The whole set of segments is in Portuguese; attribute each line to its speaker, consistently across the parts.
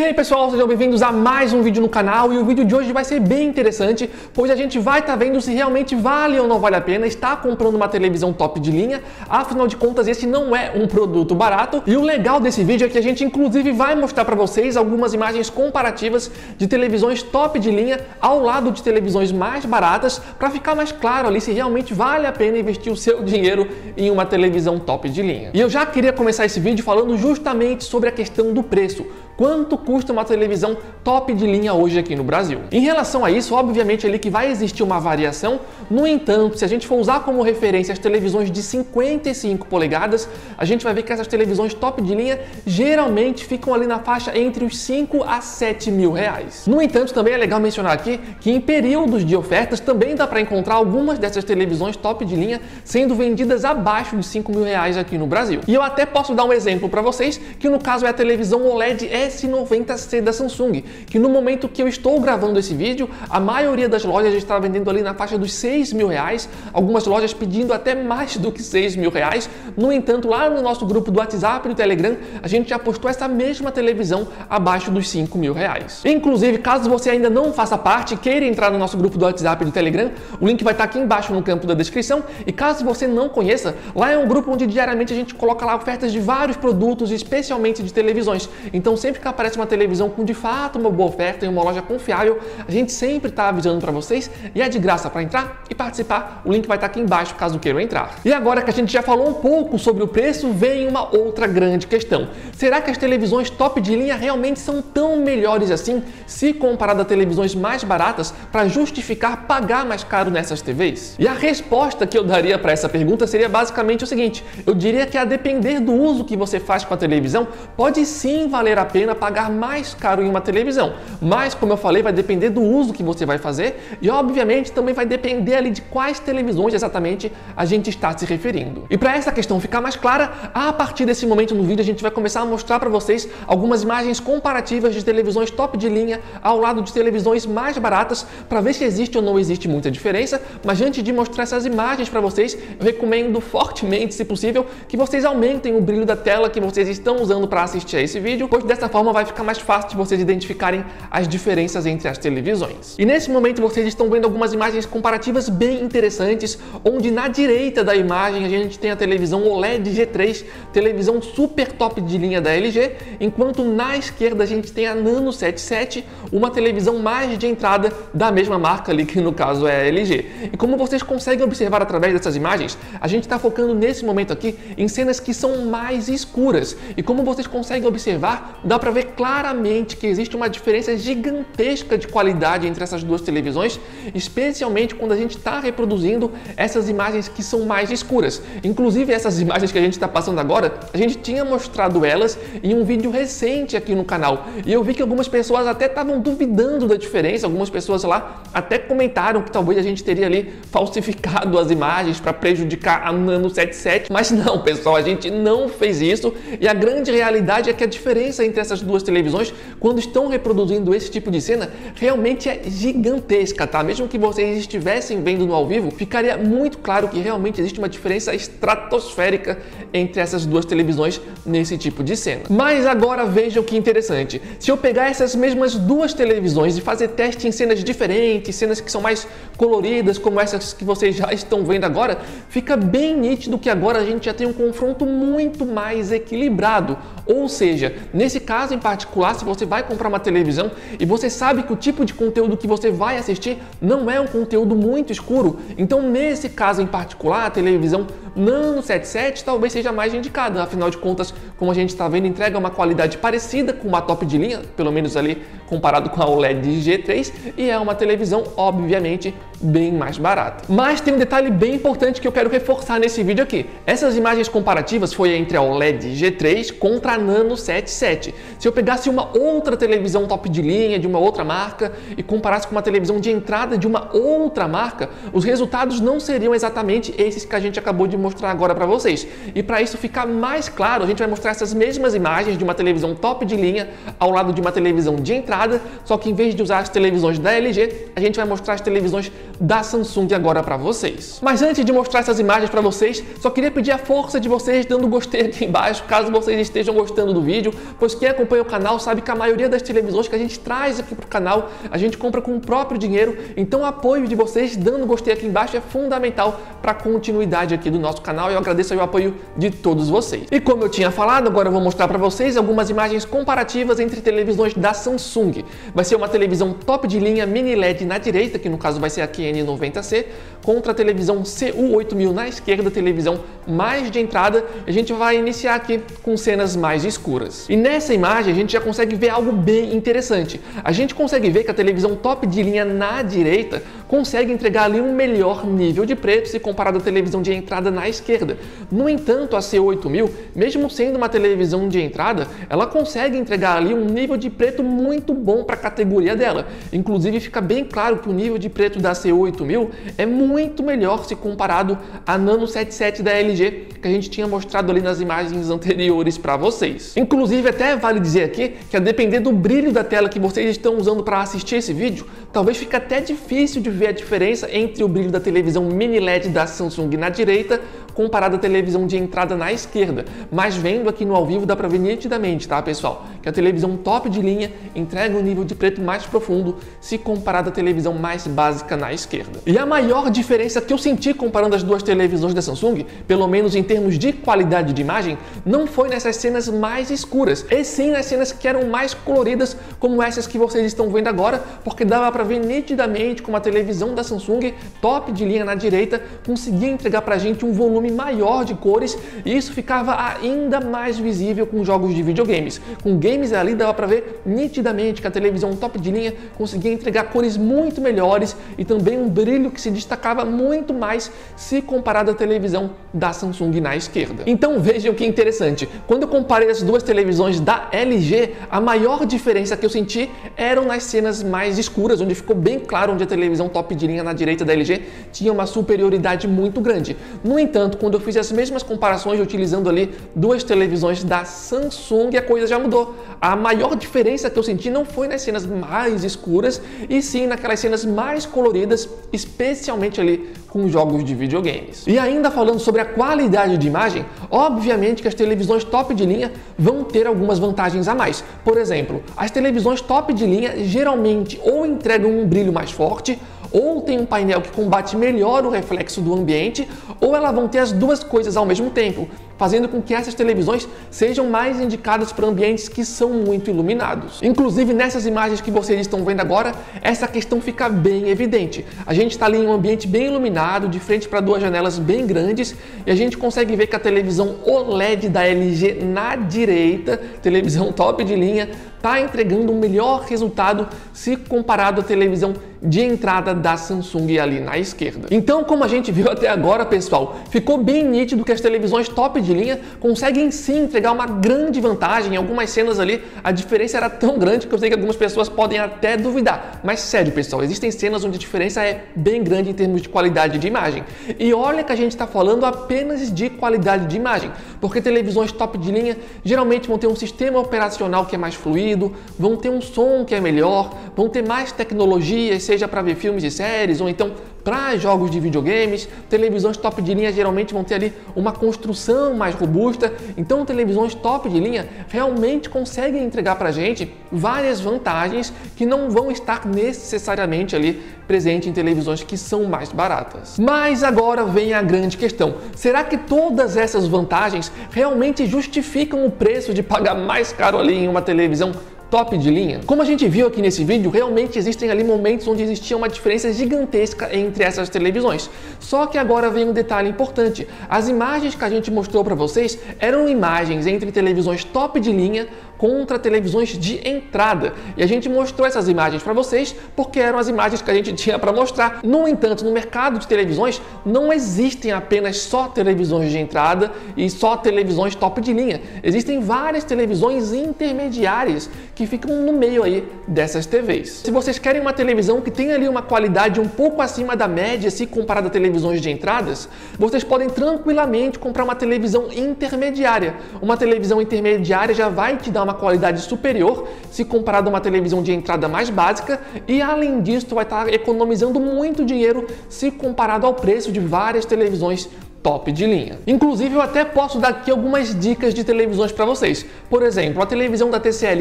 Speaker 1: E aí pessoal, sejam bem-vindos a mais um vídeo no canal, e o vídeo de hoje vai ser bem interessante, pois a gente vai estar vendo se realmente vale ou não vale a pena estar comprando uma televisão top de linha. Afinal de contas, esse não é um produto barato, e o legal desse vídeo é que a gente inclusive vai mostrar para vocês algumas imagens comparativas de televisões top de linha ao lado de televisões mais baratas, para ficar mais claro ali se realmente vale a pena investir o seu dinheiro em uma televisão top de linha. E eu já queria começar esse vídeo falando justamente sobre a questão do preço. Quanto custa uma televisão top de linha hoje aqui no Brasil? Em relação a isso, obviamente ali que vai existir uma variação. No entanto, se a gente for usar como referência as televisões de 55 polegadas, a gente vai ver que essas televisões top de linha geralmente ficam ali na faixa entre os 5 a 7 mil reais. No entanto, também é legal mencionar aqui que em períodos de ofertas também dá para encontrar algumas dessas televisões top de linha sendo vendidas abaixo de 5 mil reais aqui no Brasil. E eu até posso dar um exemplo para vocês, que no caso é a televisão OLED S90C da Samsung, que no momento que eu estou gravando esse vídeo, a maioria das lojas está vendendo ali na faixa dos 6 mil reais, algumas lojas pedindo até mais do que 6 mil reais. No entanto, lá no nosso grupo do WhatsApp e do Telegram, a gente já postou essa mesma televisão abaixo dos 5 mil reais. Inclusive, caso você ainda não faça parte e queira entrar no nosso grupo do WhatsApp e do Telegram, o link vai estar aqui embaixo no campo da descrição. E caso você não conheça, lá é um grupo onde diariamente a gente coloca lá ofertas de vários produtos, especialmente de televisões. Então, sempre que aparece uma televisão com de fato uma boa oferta em uma loja confiável, a gente sempre está avisando para vocês, e é de graça para entrar e participar. O link vai estar aqui embaixo caso queiram entrar. E agora que a gente já falou um pouco sobre o preço, vem uma outra grande questão. Será que as televisões top de linha realmente são tão melhores assim, se comparado a televisões mais baratas, para justificar pagar mais caro nessas TVs? E a resposta que eu daria para essa pergunta seria basicamente o seguinte: eu diria que a depender do uso que você faz com a televisão, pode sim valer a pena pagar mais caro em uma televisão, mas como eu falei, vai depender do uso que você vai fazer, e obviamente também vai depender ali de quais televisões exatamente a gente está se referindo. E para essa questão ficar mais clara, a partir desse momento no vídeo a gente vai começar a mostrar para vocês algumas imagens comparativas de televisões top de linha ao lado de televisões mais baratas, para ver se existe ou não existe muita diferença. Mas antes de mostrar essas imagens para vocês, eu recomendo fortemente, se possível, que vocês aumentem o brilho da tela que vocês estão usando para assistir a esse vídeo, pois dessa forma vai ficar mais fácil de vocês identificarem as diferenças entre as televisões. E nesse momento vocês estão vendo algumas imagens comparativas bem interessantes, onde na direita da imagem a gente tem a televisão OLED G3, televisão super top de linha da LG, enquanto na esquerda a gente tem a Nano 77, uma televisão mais de entrada da mesma marca ali, que no caso é a LG. E como vocês conseguem observar através dessas imagens, a gente está focando nesse momento aqui em cenas que são mais escuras, e como vocês conseguem observar, dá para ver claramente que existe uma diferença gigantesca de qualidade entre essas duas televisões, especialmente quando a gente está reproduzindo essas imagens que são mais escuras. Inclusive essas imagens que a gente está passando agora, a gente tinha mostrado elas em um vídeo recente aqui no canal, e eu vi que algumas pessoas até estavam duvidando da diferença. Algumas pessoas lá até comentaram que talvez a gente teria ali falsificado as imagens para prejudicar a Nano 77, mas não, pessoal, a gente não fez isso, e a grande realidade é que a diferença entre essas duas televisões, quando estão reproduzindo esse tipo de cena, realmente é gigantesca, tá? Mesmo que vocês estivessem vendo no ao vivo, ficaria muito claro que realmente existe uma diferença estratosférica entre essas duas televisões nesse tipo de cena. Mas agora vejam que interessante. Se eu pegar essas mesmas duas televisões e fazer teste em cenas diferentes, cenas que são mais coloridas, como essas que vocês já estão vendo agora, fica bem nítido que agora a gente já tem um confronto muito mais equilibrado. Ou seja, nesse caso em particular, se você vai comprar uma televisão e você sabe que o tipo de conteúdo que você vai assistir não é um conteúdo muito escuro, então nesse caso em particular, a televisão Nano 77 talvez seja mais indicada. Afinal de contas, como a gente está vendo, entrega uma qualidade parecida com uma top de linha, pelo menos ali comparado com a OLED G3, e é uma televisão obviamente bem mais barata. Mas tem um detalhe bem importante que eu quero reforçar nesse vídeo aqui. Essas imagens comparativas foi entre a OLED G3 contra a Nano 77. Se eu pegasse uma outra televisão top de linha de uma outra marca e comparasse com uma televisão de entrada de uma outra marca, os resultados não seriam exatamente esses que a gente acabou de mostrar mostrar agora para vocês. E para isso ficar mais claro, a gente vai mostrar essas mesmas imagens de uma televisão top de linha ao lado de uma televisão de entrada, só que em vez de usar as televisões da LG, a gente vai mostrar as televisões da Samsung agora para vocês. Mas antes de mostrar essas imagens para vocês, só queria pedir a força de vocês dando gostei aqui embaixo, caso vocês estejam gostando do vídeo, pois quem acompanha o canal sabe que a maioria das televisões que a gente traz aqui para o canal, a gente compra com o próprio dinheiro, então o apoio de vocês dando gostei aqui embaixo é fundamental para a continuidade aqui do nosso canal e eu agradeço aí o apoio de todos vocês. E como eu tinha falado, agora eu vou mostrar para vocês algumas imagens comparativas entre televisões da Samsung. Vai ser uma televisão top de linha mini LED na direita, que no caso vai ser a QN90C, contra a televisão CU8000 na esquerda, televisão mais de entrada. A gente vai iniciar aqui com cenas mais escuras. E nessa imagem a gente já consegue ver algo bem interessante. A gente consegue ver que a televisão top de linha na direita consegue entregar ali um melhor nível de preto se comparado à televisão de entrada na esquerda. No entanto, a CU8000, mesmo sendo uma televisão de entrada, ela consegue entregar ali um nível de preto muito bom para a categoria dela. Inclusive fica bem claro que o nível de preto da CU8000 é muito melhor se comparado à Nano 77 da LG, que a gente tinha mostrado ali nas imagens anteriores para vocês. Inclusive até vale dizer aqui que a depender do brilho da tela que vocês estão usando para assistir esse vídeo, talvez fique até difícil de ver a diferença entre o brilho da televisão mini LED da Samsung na direita comparado à televisão de entrada na esquerda, mas vendo aqui no ao vivo dá para ver nitidamente, tá pessoal, que a televisão top de linha entrega um nível de preto mais profundo se comparado à televisão mais básica na esquerda. E a maior diferença que eu senti comparando as duas televisões da Samsung, pelo menos em termos de qualidade de imagem, não foi nessas cenas mais escuras, e sim nas cenas que eram mais coloridas, como essas que vocês estão vendo agora, porque dava para ver nitidamente como a televisão da Samsung top de linha na direita conseguia entregar pra gente um volume maior de cores e isso ficava ainda mais visível com jogos de videogames. Com games ali dava para ver nitidamente que a televisão top de linha conseguia entregar cores muito melhores e também um brilho que se destacava muito mais se comparado à televisão da Samsung na esquerda. Então vejam que interessante, quando eu comparei as duas televisões da LG, a maior diferença que eu senti eram nas cenas mais escuras, onde ficou bem claro onde a televisão top de linha na direita da LG tinha uma superioridade muito grande. No entanto, quando eu fiz as mesmas comparações utilizando ali duas televisões da Samsung, a coisa já mudou. A maior diferença que eu senti não foi nas cenas mais escuras, e sim naquelas cenas mais coloridas, especialmente ali com jogos de videogames. E ainda falando sobre a qualidade de imagem, obviamente que as televisões top de linha vão ter algumas vantagens a mais. Por exemplo, as televisões top de linha geralmente ou entregam um brilho mais forte, ou tem um painel que combate melhor o reflexo do ambiente, ou elas vão ter as duas coisas ao mesmo tempo, fazendo com que essas televisões sejam mais indicadas para ambientes que são muito iluminados. Inclusive nessas imagens que vocês estão vendo agora, essa questão fica bem evidente. A gente está ali em um ambiente bem iluminado, de frente para duas janelas bem grandes, e a gente consegue ver que a televisão OLED da LG na direita, televisão top de linha, está entregando um melhor resultado se comparado à televisão de entrada da Samsung ali na esquerda. Então, como a gente viu até agora, pessoal, ficou bem nítido que as televisões top de linha conseguem sim entregar uma grande vantagem. Em algumas cenas ali, a diferença era tão grande que eu sei que algumas pessoas podem até duvidar. Mas sério, pessoal, existem cenas onde a diferença é bem grande em termos de qualidade de imagem. E olha que a gente está falando apenas de qualidade de imagem, porque televisões top de linha geralmente vão ter um sistema operacional que é mais fluido, vão ter um som que é melhor, vão ter mais tecnologia, seja para ver filmes e séries ou então para jogos de videogames. Televisões top de linha geralmente vão ter ali uma construção mais robusta, então televisões top de linha realmente conseguem entregar para a gente várias vantagens que não vão estar necessariamente ali presente em televisões que são mais baratas. Mas agora vem a grande questão: será que todas essas vantagens realmente justificam o preço de pagar mais caro ali em uma televisão top de linha? Como a gente viu aqui nesse vídeo, realmente existem ali momentos onde existia uma diferença gigantesca entre essas televisões. Só que agora vem um detalhe importante: as imagens que a gente mostrou para vocês eram imagens entre televisões top de linha contra televisões de entrada. E a gente mostrou essas imagens para vocês porque eram as imagens que a gente tinha para mostrar. No entanto, no mercado de televisões não existem apenas só televisões de entrada e só televisões top de linha. Existem várias televisões intermediárias que ficam no meio aí dessas TVs. Se vocês querem uma televisão que tenha ali uma qualidade um pouco acima da média se comparada a televisões de entradas, vocês podem tranquilamente comprar uma televisão intermediária. Uma televisão intermediária já vai te dar uma qualidade superior se comparado a uma televisão de entrada mais básica e, além disso, vai estar economizando muito dinheiro se comparado ao preço de várias televisões top de linha. Inclusive, eu até posso dar aqui algumas dicas de televisões para vocês. Por exemplo, a televisão da TCL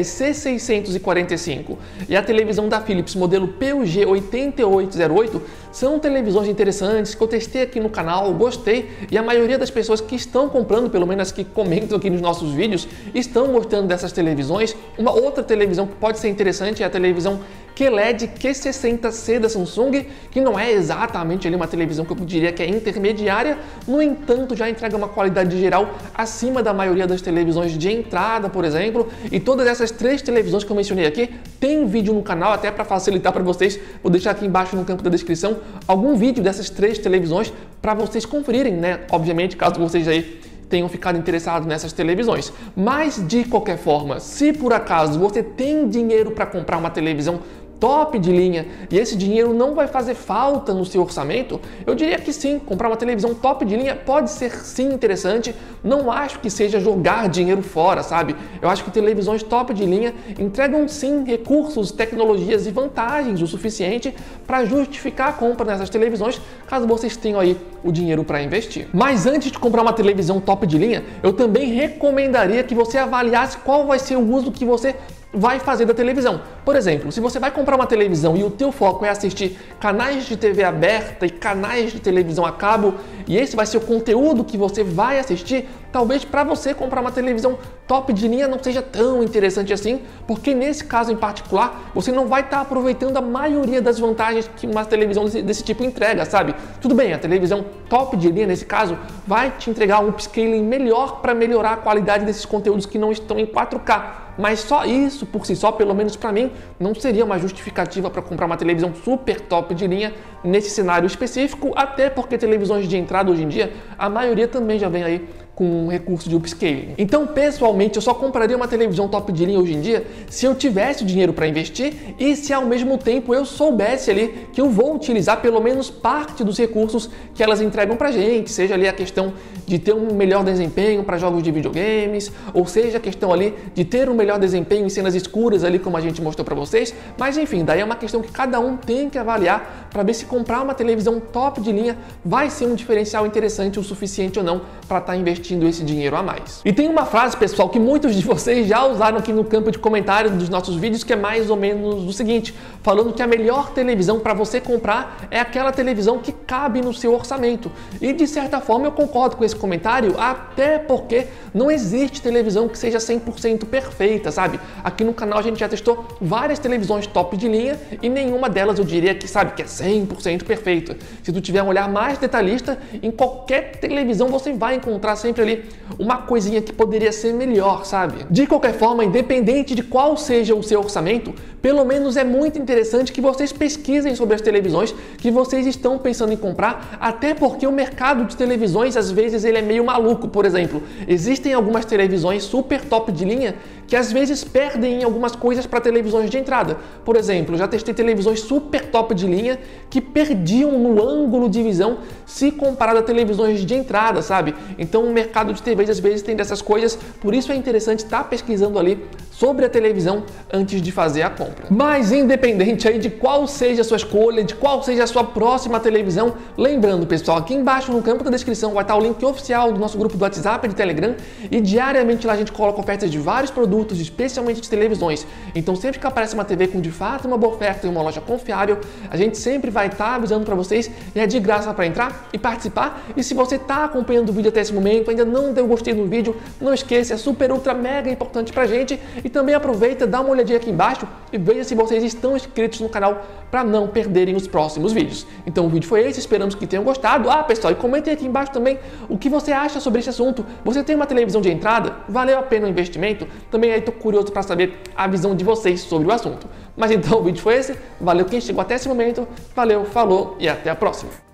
Speaker 1: C645 e a televisão da Philips modelo PUG 8808 são televisões interessantes que eu testei aqui no canal, gostei, e a maioria das pessoas que estão comprando, pelo menos que comentam aqui nos nossos vídeos, estão gostando dessas televisões. Uma outra televisão que pode ser interessante é a televisão QLED Q60C da Samsung, que não é exatamente ali uma televisão que eu diria que é intermediária, no entanto já entrega uma qualidade geral acima da maioria das televisões de entrada, por exemplo, e todas essas três televisões que eu mencionei aqui tem vídeo no canal, até para facilitar para vocês, vou deixar aqui embaixo no campo da descrição algum vídeo dessas três televisões para vocês conferirem, né? Obviamente, caso vocês aí tenham ficado interessados nessas televisões. Mas, de qualquer forma, se por acaso você tem dinheiro para comprar uma televisão top de linha e esse dinheiro não vai fazer falta no seu orçamento, eu diria que sim, comprar uma televisão top de linha pode ser sim interessante. Não acho que seja jogar dinheiro fora, sabe? Eu acho que televisões top de linha entregam sim recursos, tecnologias e vantagens o suficiente para justificar a compra nessas televisões, caso vocês tenham aí o dinheiro para investir. Mas antes de comprar uma televisão top de linha, eu também recomendaria que você avaliasse qual vai ser o uso que você vai fazer da televisão. Por exemplo, se você vai comprar uma televisão e o teu foco é assistir canais de TV aberta e canais de televisão a cabo, e esse vai ser o conteúdo que você vai assistir, talvez para você comprar uma televisão top de linha não seja tão interessante assim, porque nesse caso em particular, você não vai estar aproveitando a maioria das vantagens que uma televisão desse tipo entrega, sabe? Tudo bem, a televisão top de linha, nesse caso, vai te entregar um upscaling melhor para melhorar a qualidade desses conteúdos que não estão em 4K. Mas só isso, por si só, pelo menos para mim, não seria uma justificativa para comprar uma televisão super top de linha nesse cenário específico, até porque televisões de entrada hoje em dia, a maioria também já vem aí com um recurso de upscaling. Então, pessoalmente, eu só compraria uma televisão top de linha hoje em dia se eu tivesse dinheiro para investir e se ao mesmo tempo eu soubesse ali que eu vou utilizar pelo menos parte dos recursos que elas entregam pra gente, seja ali a questão de ter um melhor desempenho para jogos de videogames, ou seja a questão ali de ter um melhor desempenho em cenas escuras ali como a gente mostrou para vocês, mas enfim, daí é uma questão que cada um tem que avaliar para ver se comprar uma televisão top de linha vai ser um diferencial interessante o suficiente ou não para estar investindo esse dinheiro a mais. E tem uma frase, pessoal, que muitos de vocês já usaram aqui no campo de comentários dos nossos vídeos, que é mais ou menos o seguinte, falando que a melhor televisão para você comprar é aquela televisão que cabe no seu orçamento. E de certa forma eu concordo com esse comentário, até porque não existe televisão que seja 100% perfeita, sabe? Aqui no canal a gente já testou várias televisões top de linha e nenhuma delas eu diria que, sabe, que é 100% perfeita. Se tu tiver um olhar mais detalhista, em qualquer televisão você vai encontrar sempre ali uma coisinha que poderia ser melhor, sabe? De qualquer forma, independente de qual seja o seu orçamento, pelo menos é muito interessante que vocês pesquisem sobre as televisões que vocês estão pensando em comprar, até porque o mercado de televisões, às vezes, ele é meio maluco. Por exemplo, existem algumas televisões super top de linha que às vezes perdem em algumas coisas para televisões de entrada. Por exemplo, já testei televisões super top de linha que perdiam no ângulo de visão se comparado a televisões de entrada, sabe? Então o mercado de TVs às vezes tem dessas coisas, por isso é interessante estar pesquisando ali sobre a televisão antes de fazer a compra. Mas independente aí de qual seja a sua escolha, de qual seja a sua próxima televisão, lembrando, pessoal, aqui embaixo no campo da descrição vai estar o link oficial do nosso grupo do WhatsApp e de Telegram, e diariamente lá a gente coloca ofertas de vários produtos, especialmente de televisões. Então sempre que aparece uma TV com de fato uma boa oferta em uma loja confiável, a gente sempre vai estar avisando para vocês, e é de graça para entrar e participar. E se você está acompanhando o vídeo até esse momento, ainda não deu gostei no vídeo, não esqueça, é super ultra mega importante pra gente. E também aproveita, dá uma olhadinha aqui embaixo e veja se vocês estão inscritos no canal para não perderem os próximos vídeos. Então o vídeo foi esse, esperamos que tenham gostado. Pessoal, e comentem aqui embaixo também o que você acha sobre esse assunto. Você tem uma televisão de entrada? Valeu a pena o investimento? Também aí tô curioso para saber a visão de vocês sobre o assunto. Mas então o vídeo foi esse, valeu quem chegou até esse momento, valeu, falou e até a próxima.